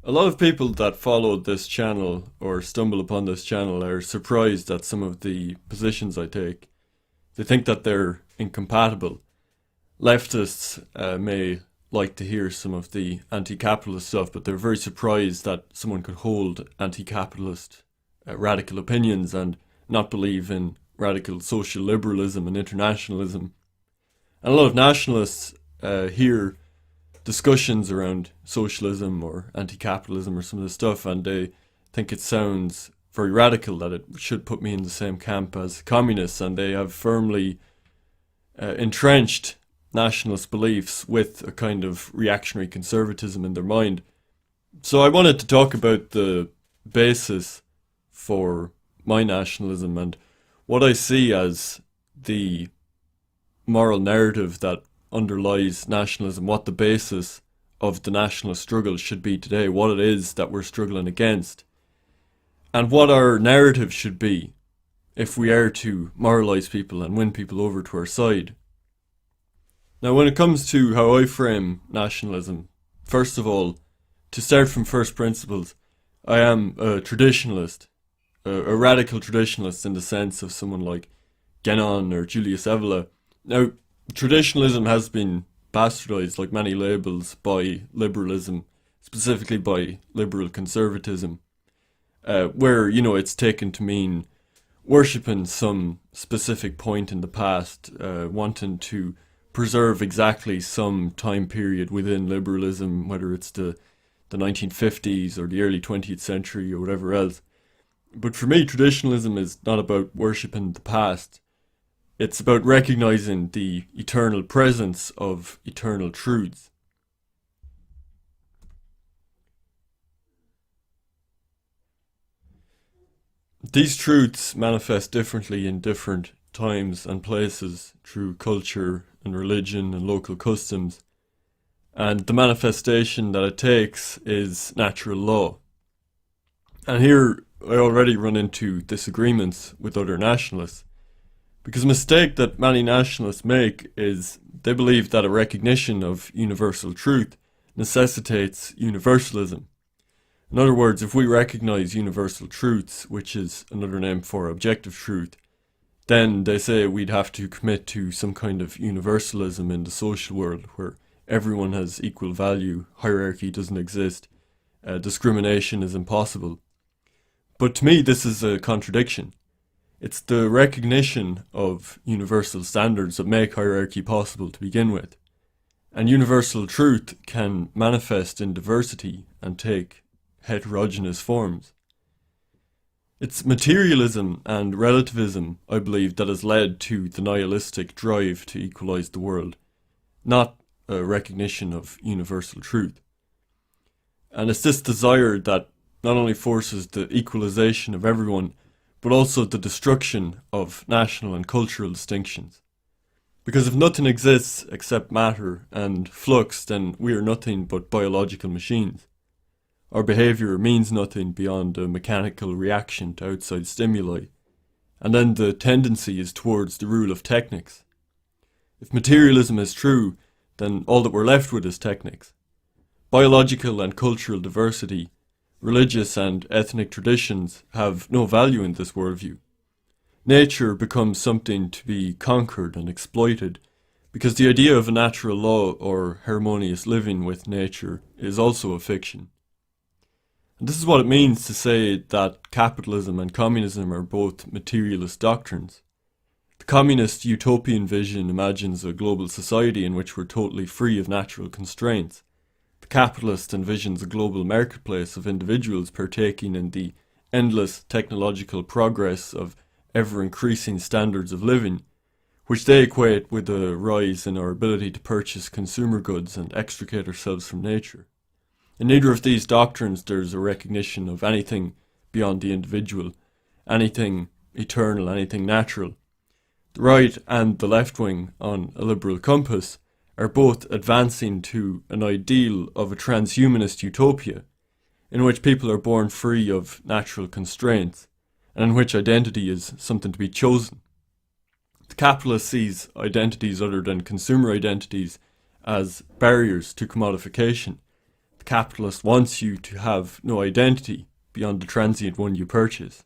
A lot of people that follow this channel or stumble upon this channel are surprised at some of the positions I take. They think that they're incompatible. Leftists may like to hear some of the anti-capitalist stuff, but they're very surprised that someone could hold anti-capitalist radical opinions and not believe in radical social liberalism and internationalism. And a lot of nationalists hear discussions around socialism or anti-capitalism or some of this stuff, and they think it sounds very radical, that it should put me in the same camp as communists, and they have firmly entrenched nationalist beliefs with a kind of reactionary conservatism in their mind. So I wanted to talk about the basis for my nationalism and what I see as the moral narrative that underlies nationalism, what the basis of the nationalist struggle should be today, what it is that we're struggling against, and what our narrative should be if we are to moralise people and win people over to our side. Now, when it comes to how I frame nationalism, first of all, to start from first principles, I am a traditionalist, a radical traditionalist in the sense of someone like Guénon or Julius Evola. Now, traditionalism has been bastardized, like many labels, by liberalism, specifically by liberal conservatism, where, it's taken to mean worshipping some specific point in the past, wanting to preserve exactly some time period within liberalism, whether it's the 1950s or the early 20th century or whatever else. But for me, traditionalism is not about worshipping the past. It's about recognizing the eternal presence of eternal truths. These truths manifest differently in different times and places through culture and religion and local customs. And the manifestation that it takes is natural law. And here I already run into disagreements with other nationalists. Because a mistake that many nationalists make is they believe that a recognition of universal truth necessitates universalism. In other words, if we recognize universal truths, which is another name for objective truth, then they say we'd have to commit to some kind of universalism in the social world where everyone has equal value, hierarchy doesn't exist, discrimination is impossible. But to me, this is a contradiction. It's the recognition of universal standards that make hierarchy possible to begin with. And universal truth can manifest in diversity and take heterogeneous forms. It's materialism and relativism, I believe, that has led to the nihilistic drive to equalize the world, not a recognition of universal truth. And it's this desire that not only forces the equalization of everyone, but also the destruction of national and cultural distinctions. Because if nothing exists except matter and flux, then we are nothing but biological machines. Our behaviour means nothing beyond a mechanical reaction to outside stimuli, and then the tendency is towards the rule of technics. If materialism is true, then all that we're left with is techniques. Biological and cultural diversity, religious and ethnic traditions have no value in this worldview. Nature becomes something to be conquered and exploited, because the idea of a natural law or harmonious living with nature is also a fiction. And this is what it means to say that capitalism and communism are both materialist doctrines. The communist utopian vision imagines a global society in which we're totally free of natural constraints. The capitalist envisions a global marketplace of individuals partaking in the endless technological progress of ever-increasing standards of living, which they equate with a rise in our ability to purchase consumer goods and extricate ourselves from nature. In neither of these doctrines there's a recognition of anything beyond the individual, anything eternal, anything natural. The right and the left wing on a liberal compass are both advancing to an ideal of a transhumanist utopia, in which people are born free of natural constraints, and in which identity is something to be chosen. The capitalist sees identities other than consumer identities as barriers to commodification. The capitalist wants you to have no identity beyond the transient one you purchase.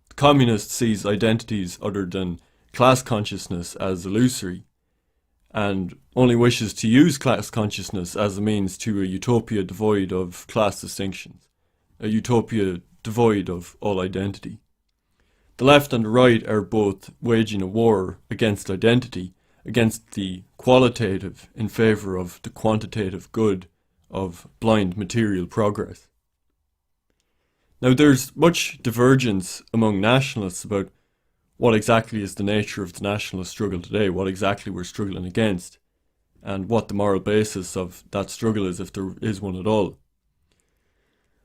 The communist sees identities other than class consciousness as illusory, and only wishes to use class consciousness as a means to a utopia devoid of class distinctions, a utopia devoid of all identity. The left and the right are both waging a war against identity, against the qualitative in favour of the quantitative good of blind material progress. Now, there's much divergence among nationalists about what exactly is the nature of the nationalist struggle today, what exactly we're struggling against, and what the moral basis of that struggle is, if there is one at all.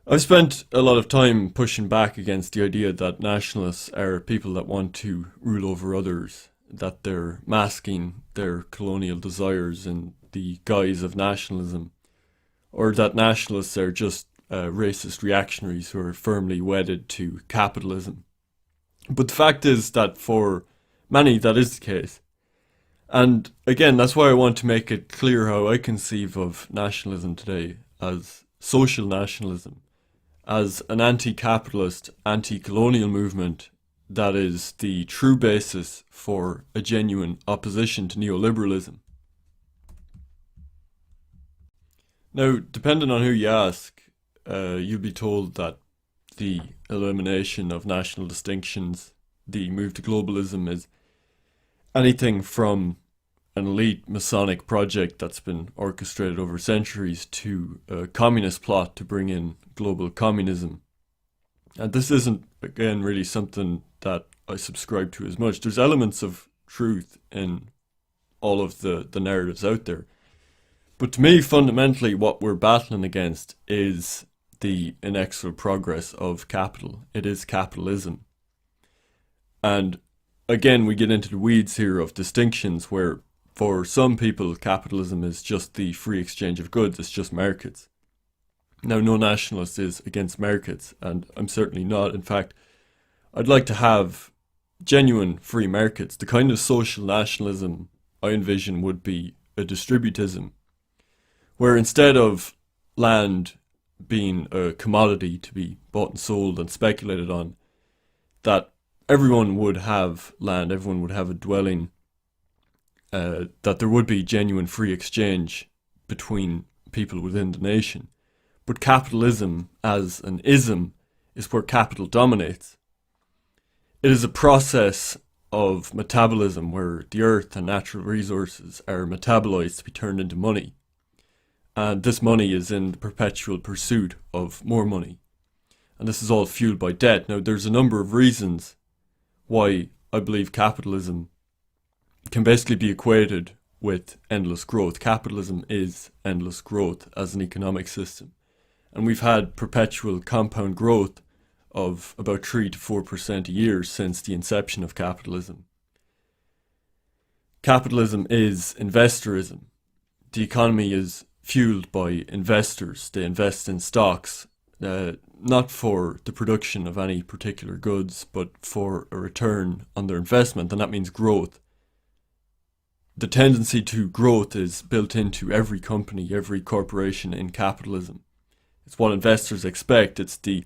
I've spent a lot of time pushing back against the idea that nationalists are people that want to rule over others, that they're masking their colonial desires in the guise of nationalism, or that nationalists are just racist reactionaries who are firmly wedded to capitalism. But the fact is that for many that is the case. And again, that's why I want to make it clear how I conceive of nationalism today as social nationalism, as an anti-capitalist, anti-colonial movement that is the true basis for a genuine opposition to neoliberalism. Now, depending on who you ask, you'll be told that the elimination of national distinctions, the move to globalism, is anything from an elite Masonic project that's been orchestrated over centuries to a communist plot to bring in global communism. And this isn't, again, really something that I subscribe to as much. There's elements of truth in all of the narratives out there. But to me, fundamentally, what we're battling against is the inexorable progress of capital. It is capitalism. And again, we get into the weeds here of distinctions where for some people, capitalism is just the free exchange of goods. It's just markets. Now, no nationalist is against markets, and I'm certainly not. In fact, I'd like to have genuine free markets. The kind of social nationalism I envision would be a distributism, where instead of land being a commodity to be bought and sold and speculated on, that everyone would have land, everyone would have a dwelling, that there would be genuine free exchange between people within the nation. But capitalism as an ism is where capital dominates. It is a process of metabolism where the earth and natural resources are metabolized to be turned into money. And this money is in the perpetual pursuit of more money. And this is all fueled by debt. Now, there's a number of reasons why I believe capitalism can basically be equated with endless growth. Capitalism is endless growth as an economic system. And we've had perpetual compound growth of about 3 to 4% a year since the inception of capitalism. Capitalism is investorism. The economy is fueled by investors. They invest in stocks, not for the production of any particular goods, but for a return on their investment, and that means growth. The tendency to growth is built into every company, every corporation in capitalism. It's what investors expect. It's the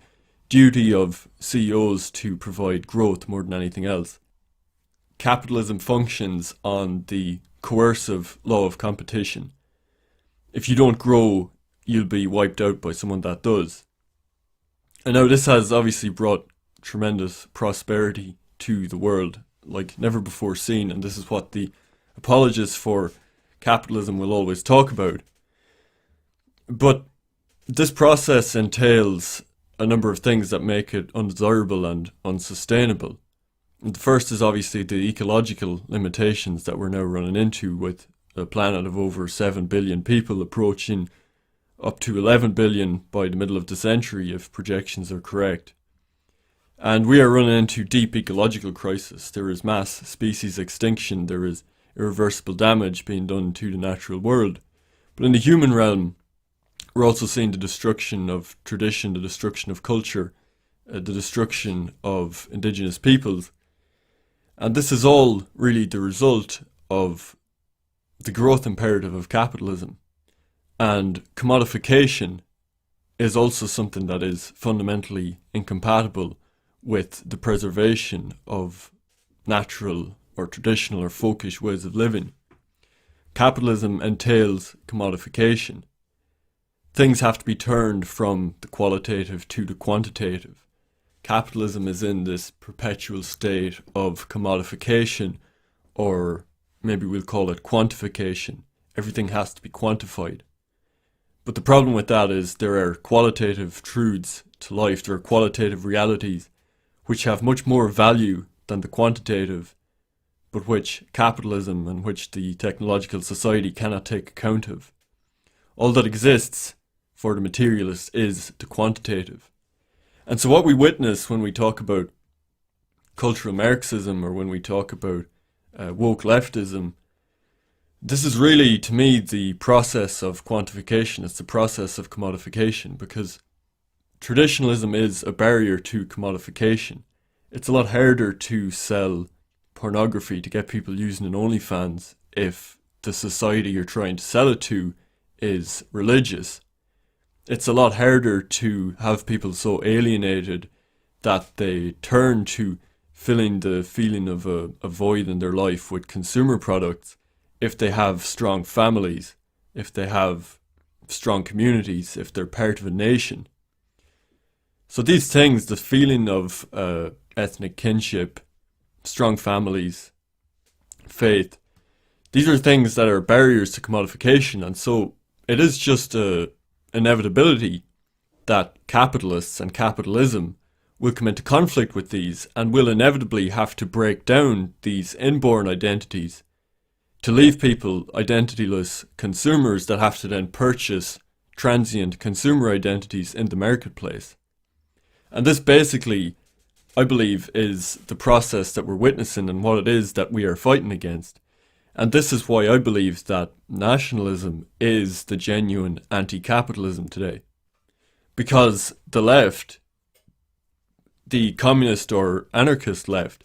duty of CEOs to provide growth more than anything else. Capitalism functions on the coercive law of competition. If you don't grow, you'll be wiped out by someone that does. And now this has obviously brought tremendous prosperity to the world like never before seen, and this is what the apologists for capitalism will always talk about. But this process entails a number of things that make it undesirable and unsustainable. And the first is obviously the ecological limitations that we're now running into with a planet of over 7 billion people approaching up to 11 billion by the middle of the century if projections are correct. And we are running into deep ecological crisis. There is mass species extinction, there is irreversible damage being done to the natural world. But in the human realm, we're also seeing the destruction of tradition, the destruction of culture, the destruction of indigenous peoples. And this is all really the result of the growth imperative of capitalism. And commodification is also something that is fundamentally incompatible with the preservation of natural or traditional or folkish ways of living. Capitalism entails commodification. Things have to be turned from the qualitative to the quantitative. Capitalism is in this perpetual state of commodification, or maybe we'll call it quantification. Everything has to be quantified. But the problem with that is there are qualitative truths to life, there are qualitative realities which have much more value than the quantitative, but which capitalism and which the technological society cannot take account of. All that exists for the materialist is the quantitative. And so what we witness when we talk about cultural Marxism, or when we talk about woke leftism, this is really, to me, the process of quantification. It's the process of commodification, because traditionalism is a barrier to commodification. It's a lot harder to sell pornography, to get people using an OnlyFans, if the society you're trying to sell it to is religious. It's a lot harder to have people so alienated that they turn to filling the feeling of a void in their life with consumer products if they have strong families, if they have strong communities, if they're part of a nation. So these things, the feeling of ethnic kinship, strong families, faith, these are things that are barriers to commodification, and so it is just a inevitability that capitalists and capitalism will come into conflict with these, and will inevitably have to break down these inborn identities to leave people identityless consumers that have to then purchase transient consumer identities in the marketplace. And this basically, I believe, is the process that we're witnessing and what it is that we are fighting against. And this is why I believe that nationalism is the genuine anti-capitalism today. Because the left, the communist or anarchist left,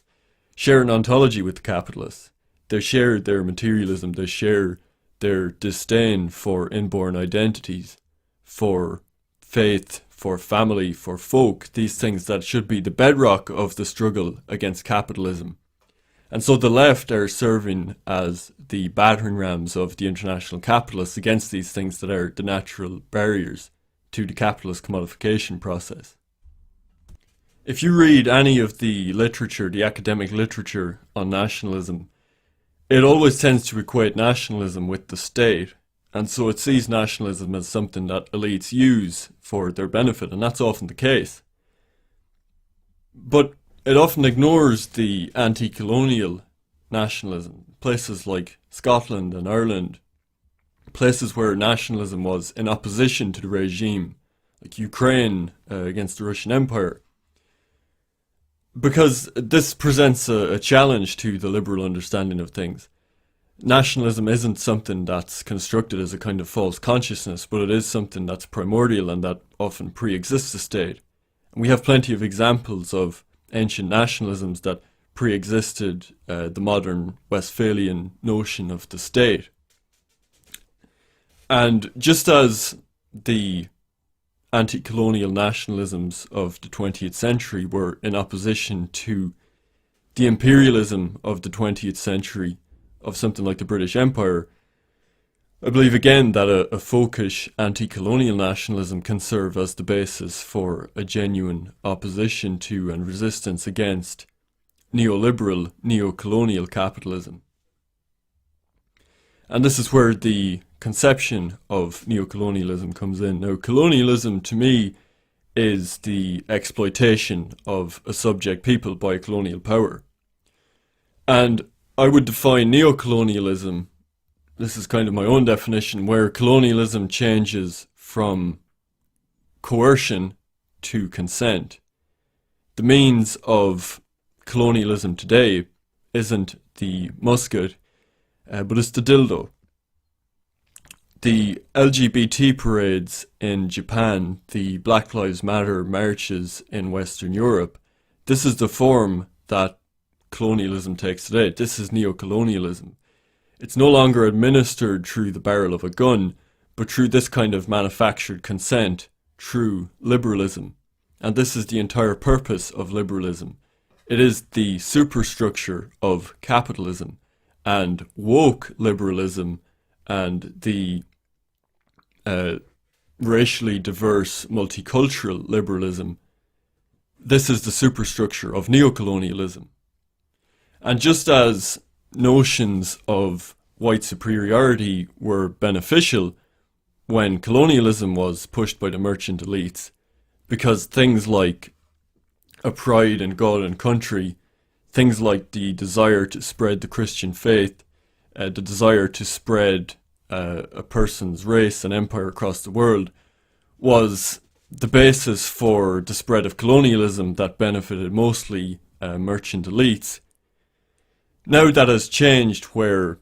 share an ontology with the capitalists. They share their materialism, they share their disdain for inborn identities, for faith, for family, for folk, these things that should be the bedrock of the struggle against capitalism. And so the left are serving as the battering rams of the international capitalists against these things that are the natural barriers to the capitalist commodification process. If you read any of the literature, the academic literature on nationalism, it always tends to equate nationalism with the state, and so it sees nationalism as something that elites use for their benefit, and that's often the case. But it often ignores the anti-colonial nationalism. Places like Scotland and Ireland, places where nationalism was in opposition to the regime, like Ukraine against the Russian Empire. Because this presents a challenge to the liberal understanding of things. Nationalism isn't something that's constructed as a kind of false consciousness, but it is something that's primordial and that often pre-exists the state. And we have plenty of examples of ancient nationalisms that pre-existed the modern Westphalian notion of the state. And just as the anti-colonial nationalisms of the 20th century were in opposition to the imperialism of the 20th century of something like the British Empire, I believe again that a folkish anti-colonial nationalism can serve as the basis for a genuine opposition to and resistance against neoliberal, neo-colonial capitalism. And this is where the conception of neocolonialism comes in. Now, colonialism to me is the exploitation of a subject people by colonial power. And I would define neocolonialism, this is kind of my own definition, where colonialism changes from coercion to consent. The means of colonialism today isn't the musket, but it's the dildo. The LGBT parades in Japan, the Black Lives Matter marches in Western Europe, this is the form that colonialism takes today. This is neocolonialism. It's no longer administered through the barrel of a gun, but through this kind of manufactured consent through liberalism. And this is the entire purpose of liberalism. It is the superstructure of capitalism, and woke liberalism and the racially diverse multicultural liberalism. This is the superstructure of neocolonialism. And just as notions of white superiority were beneficial when colonialism was pushed by the merchant elites, because things like a pride in God and country, things like the desire to spread the Christian faith, the desire to spread a person's race and empire across the world, was the basis for the spread of colonialism that benefited mostly merchant elites. Now that has changed, where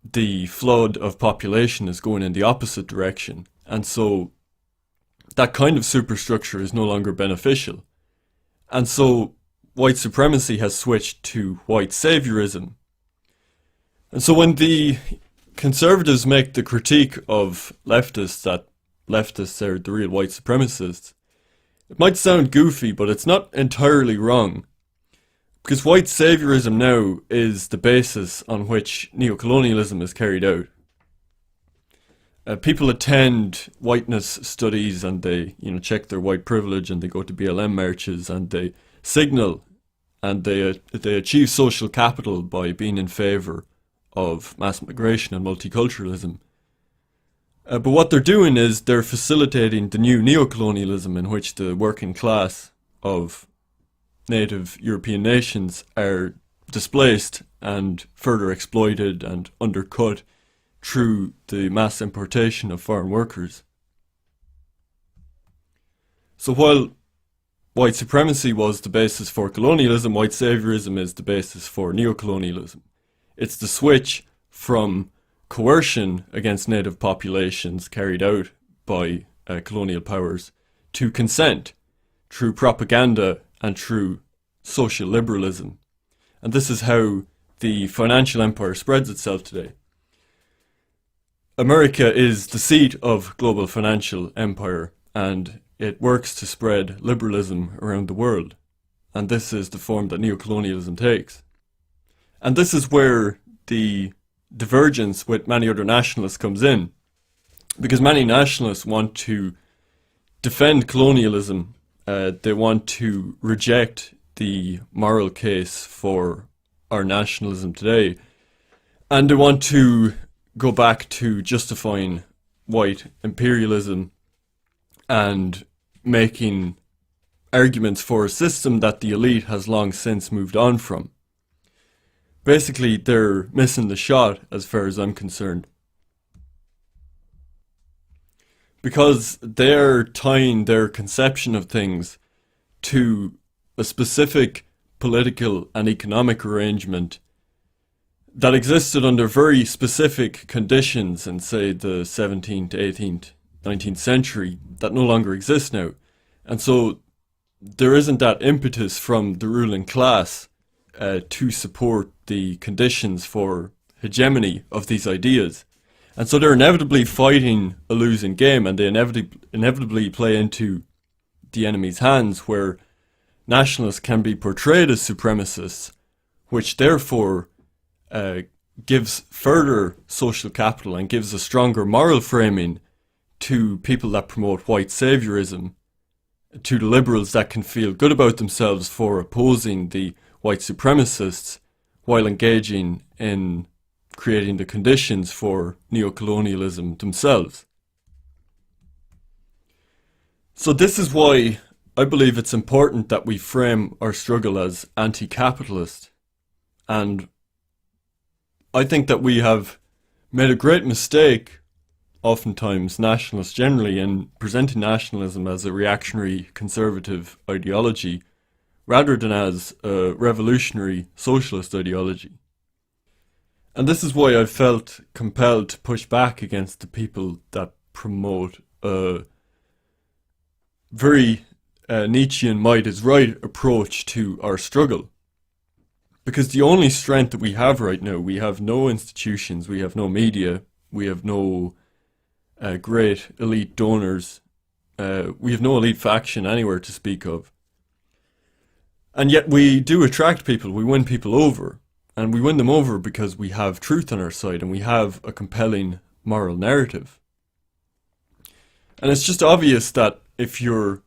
the flood of population is going in the opposite direction, and so that kind of superstructure is no longer beneficial. And so white supremacy has switched to white saviorism. And so when the conservatives make the critique of leftists that leftists are the real white supremacists, it might sound goofy, but it's not entirely wrong. Because white saviorism now is the basis on which neocolonialism is carried out. People attend whiteness studies and they, check their white privilege, and they go to BLM marches and they signal and they achieve social capital by being in favour of mass migration and multiculturalism. But what they're doing is they're facilitating the new neocolonialism in which the working class of native European nations are displaced and further exploited and undercut through the mass importation of foreign workers. So while white supremacy was the basis for colonialism, white saviorism is the basis for neocolonialism. It's the switch from coercion against native populations carried out by colonial powers to consent through propaganda and through social liberalism. And this is how the financial empire spreads itself today. America is the seat of global financial empire, and it works to spread liberalism around the world. And this is the form that neocolonialism takes. And this is where the divergence with many other nationalists comes in, because many nationalists want to defend colonialism. They want to reject the moral case for our nationalism today, and they want to go back to justifying white imperialism and making arguments for a system that the elite has long since moved on from. Basically, they're missing the shot as far as I'm concerned, because they're tying their conception of things to a specific political and economic arrangement that existed under very specific conditions in, say, the 17th, 18th, 19th century that no longer exist now. And so there isn't that impetus from the ruling class to support the conditions for hegemony of these ideas. And so they're inevitably fighting a losing game, and they inevitably play into the enemy's hands, where nationalists can be portrayed as supremacists, which therefore gives further social capital and gives a stronger moral framing to people that promote white saviorism, to the liberals that can feel good about themselves for opposing the white supremacists while engaging in creating the conditions for neocolonialism themselves. So this is why I believe it's important that we frame our struggle as anti-capitalist. And I think that we have made a great mistake, oftentimes nationalists generally, in presenting nationalism as a reactionary conservative ideology rather than as a revolutionary socialist ideology. And this is why I felt compelled to push back against the people that promote a very Nietzschean might is right approach to our struggle. Because the only strength that we have right now, we have no institutions, we have no media, we have no great elite donors We have no elite faction anywhere to speak of. And yet we do attract people, we win people over. And we win them over because we have truth on our side and we have a compelling moral narrative. And it's just obvious that if you're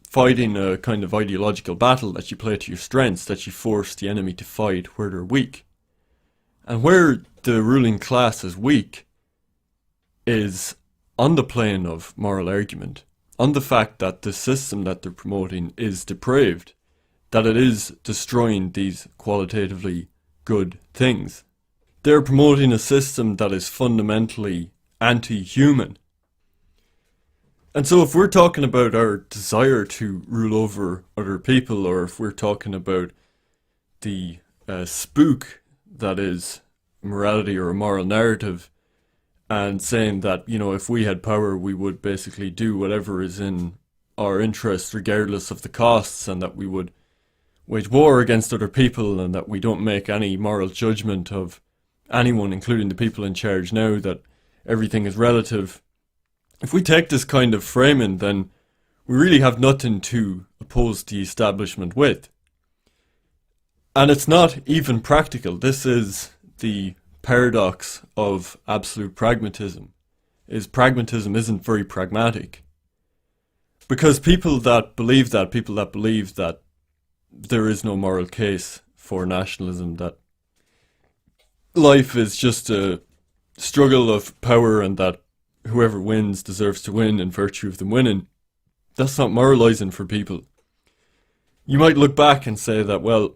fighting a kind of ideological battle, that you play to your strengths, that you force the enemy to fight where they're weak. And where the ruling class is weak is on the plane of moral argument, on the fact that the system that they're promoting is depraved, that it is destroying these qualitatively good things. They're promoting a system that is fundamentally anti-human. And so if we're talking about our desire to rule over other people, or if we're talking about the spook that is morality or a moral narrative, and saying that, you know, if we had power, we would basically do whatever is in our interest, regardless of the costs, and that we would wage war against other people, and that we don't make any moral judgment of anyone, including the people in charge now, that everything is relative. If we take this kind of framing, then we really have nothing to oppose the establishment with. And it's not even practical. This is the paradox of absolute pragmatism, is pragmatism isn't very pragmatic. Because people that believe that there is no moral case for nationalism, that life is just a struggle of power and that whoever wins deserves to win in virtue of them winning, that's not moralizing for people. You might look back and say that, well,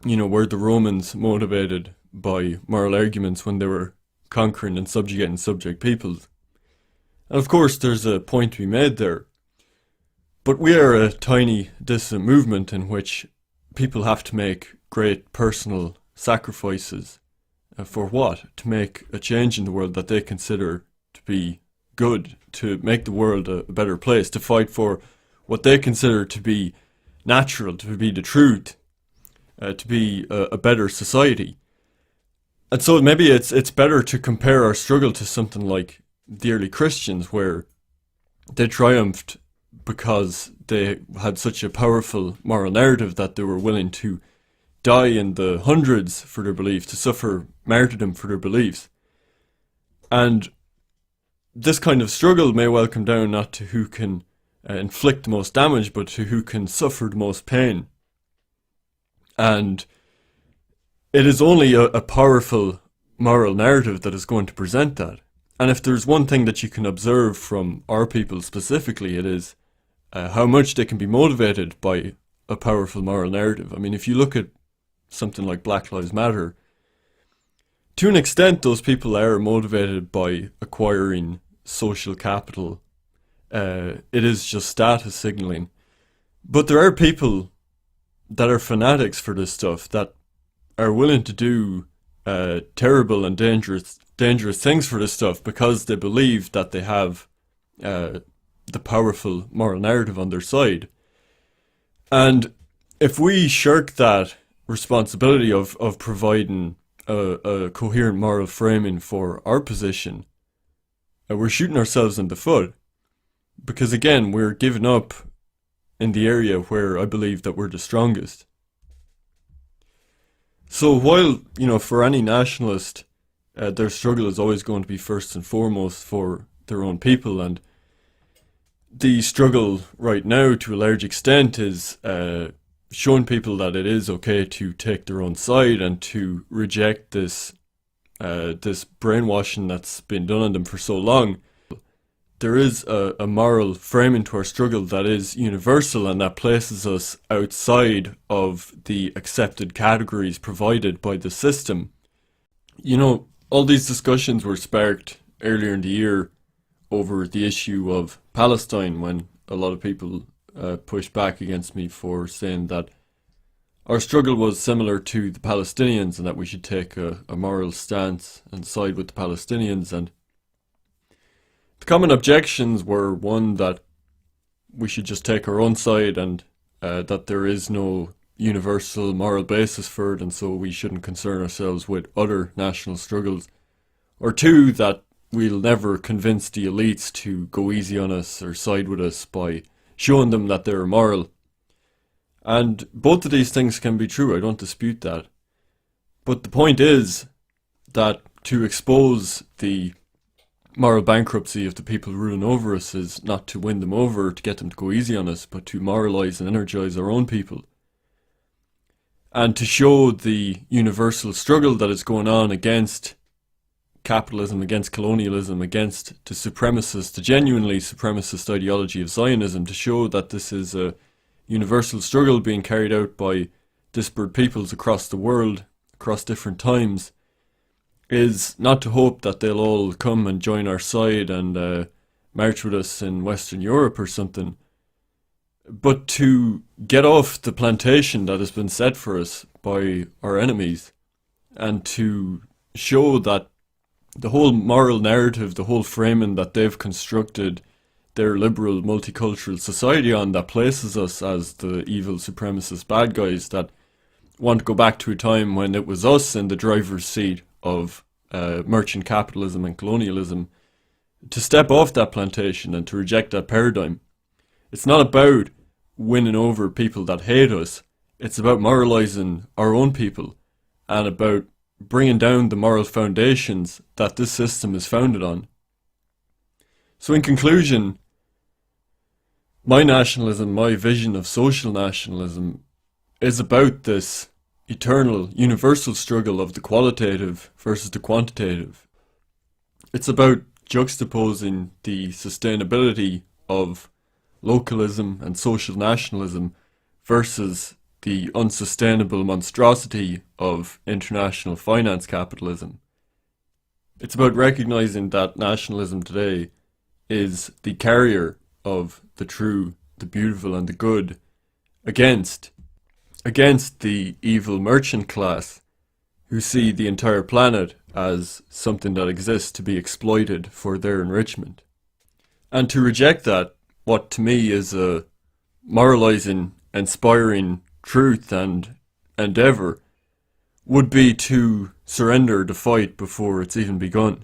you know, were the Romans motivated by moral arguments when they were conquering and subjugating subject peoples? And of course there's a point to be made there. But we are a tiny dissident movement in which people have to make great personal sacrifices. For what? To make a change in the world that they consider to be good, to make the world a better place, to fight for what they consider to be natural, to be the truth, to be a better society. And so maybe it's better to compare our struggle to something like the early Christians, where they triumphed because they had such a powerful moral narrative that they were willing to die in the hundreds for their beliefs, to suffer martyrdom for their beliefs. And this kind of struggle may well come down not to who can inflict the most damage, but to who can suffer the most pain. And it is only a powerful moral narrative that is going to present that. And if there's one thing that you can observe from our people specifically, it is how much they can be motivated by a powerful moral narrative. I mean, if you look at something like Black Lives Matter, to an extent those people are motivated by acquiring social capital. It is just status signaling. But there are people that are fanatics for this stuff, that are willing to do terrible and dangerous things for this stuff because they believe that they have the powerful moral narrative on their side. And if we shirk that responsibility of providing a coherent moral framing for our position, we're shooting ourselves in the foot. Because again, we're giving up in the area where I believe that we're the strongest. So while, you know, for any nationalist, their struggle is always going to be first and foremost for their own people, and the struggle right now to a large extent is showing people that it is okay to take their own side and to reject this brainwashing that's been done on them for so long. There is a moral framing to our struggle that is universal and that places us outside of the accepted categories provided by the system. You know, all these discussions were sparked earlier in the year over the issue of Palestine, when a lot of people pushed back against me for saying that our struggle was similar to the Palestinians and that we should take a moral stance and side with the Palestinians. And the common objections were, one, that we should just take our own side and that there is no universal moral basis for it, and so we shouldn't concern ourselves with other national struggles. Or two, that we'll never convince the elites to go easy on us or side with us by showing them that they're immoral. And both of these things can be true, I don't dispute that. But the point is that to expose the moral bankruptcy of the people ruling over us is not to win them over, to get them to go easy on us, but to moralise and energise our own people. And to show the universal struggle that is going on against capitalism, against colonialism, against the supremacist, the genuinely supremacist ideology of Zionism, to show that this is a universal struggle being carried out by disparate peoples across the world, across different times, is not to hope that they'll all come and join our side and march with us in Western Europe or something, but to get off the plantation that has been set for us by our enemies, and to show that the whole moral narrative, the whole framing that they've constructed their liberal multicultural society on, that places us as the evil supremacist bad guys that want to go back to a time when it was us in the driver's seat of merchant capitalism and colonialism, to step off that plantation and to reject that paradigm. It's not about winning over people that hate us, it's about moralising our own people and about bringing down the moral foundations that this system is founded on. So in conclusion, my nationalism, my vision of social nationalism, is about this eternal, universal struggle of the qualitative versus the quantitative. It's about juxtaposing the sustainability of localism and social nationalism versus the unsustainable monstrosity of international finance capitalism. It's about recognising that nationalism today is the carrier of the true, the beautiful and the good against the evil merchant class who see the entire planet as something that exists to be exploited for their enrichment. And to reject that, what to me is a moralising, inspiring truth and endeavour, would be to surrender the fight before it's even begun.